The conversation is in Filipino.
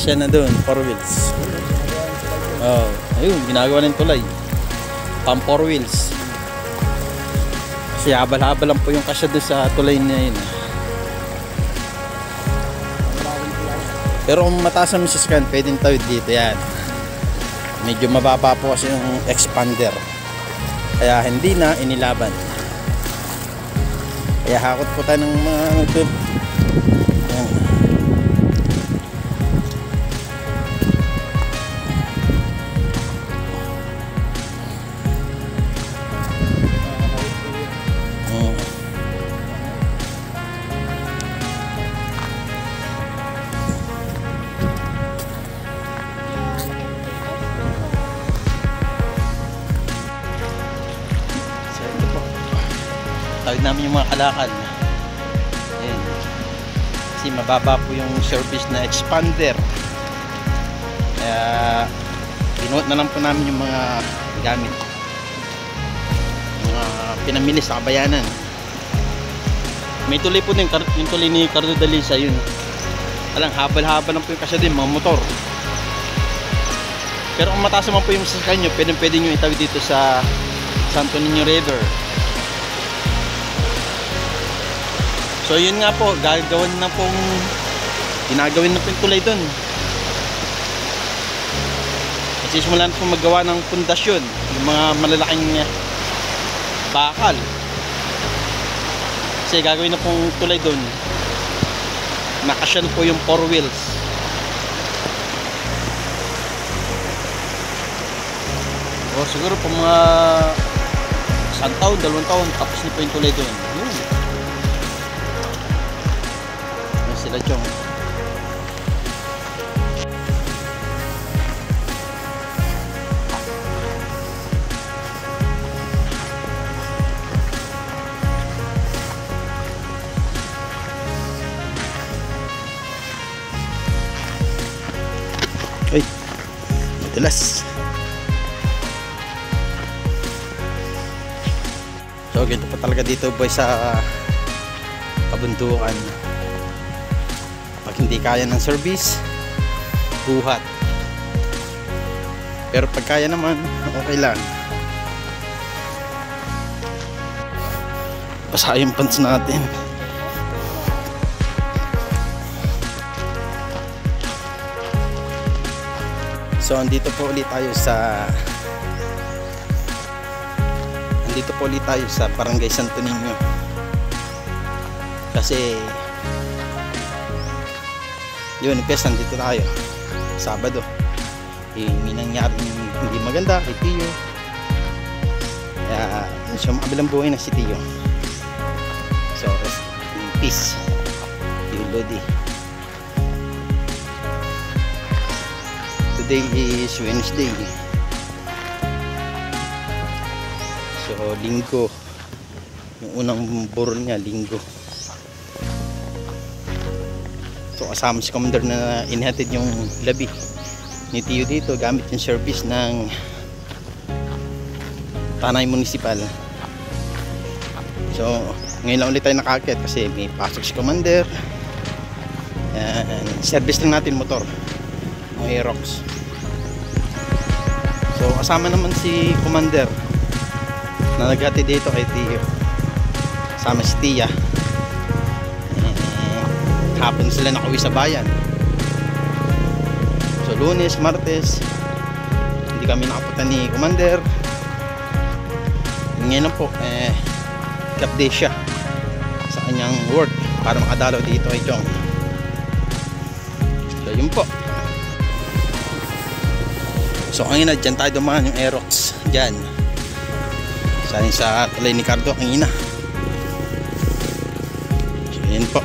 nakasya na doon, 4 wheels. Oh, ayun, ginagawa ng tulay. Pang 4 wheels. Kasi habal-habal lang po yung kasya doon sa tulay na yun. Pero kung mataas ang sasakyan, pwedeng tawid dito yan. Medyo mababa po kasi yung expander. Kaya hindi na inilaban. Kaya hakot po tayo ng mga yan. Tawid namin yung mga kalakal. Ayan. Kasi mababa po yung service na expander. Kaya binuot na lang po namin yung mga gamit, mga pinamili sa kabayanan. May tuloy po din yung tuloy ni Cardo Dalisa yun. Alang habal-habal lang po yung kasya din mga motor. Pero kung mataas naman po yung sasakyan nyo, pwede nyo itawid dito sa Santo Niño River. So yun nga po, ginagawin na pong tulay doon. Kasi simulan po maggawa ng pundasyon, yung mga malalaking bakal. Kasi gagawin na pong tulay doon. Nakasya na po yung 4 wheels. O siguro po mga 1 taon, 2 taon, tapos na po yung tulay doon. Sila Chong. Ay, matilas. So ganito pa talaga dito boy sa kabundukan. Pag hindi kaya ng service, buhat. Pero pag kaya naman, okay lang. Basa yung pants natin. So andito po ulit tayo sa Barangay Santo Niño. Kasi yun, piyesta dito tayo Sabado. May nangyaring hindi maganda kay Tio. Kaya siya makabilang buhay na si Tio. So rest in peace, Tio Lodi. Today is Wednesday. So Linggo. Yung unang buron niya, Linggo. So kasama si Commander na inihatid yung labi ni Tio dito gamit yung service ng Tanay Municipal. So ngayon lang ulit tayo nakakit kasi may pasok si Commander. Service lang natin motor, yung Aerox. So kasama naman si Commander na naghatid dito kay Tio. Kasama si Tia. Hapon sila nakauwi sa bayan. So Lunes, Martes hindi kami nakapunta ni Commander. Ngayon lang po update siya sa kanyang work para makadalaw dito kay Chong. So yun po. So kanina dyan tayo dumaan yung Aerox dyan sa tulay ni Cardo kanina. So yun po.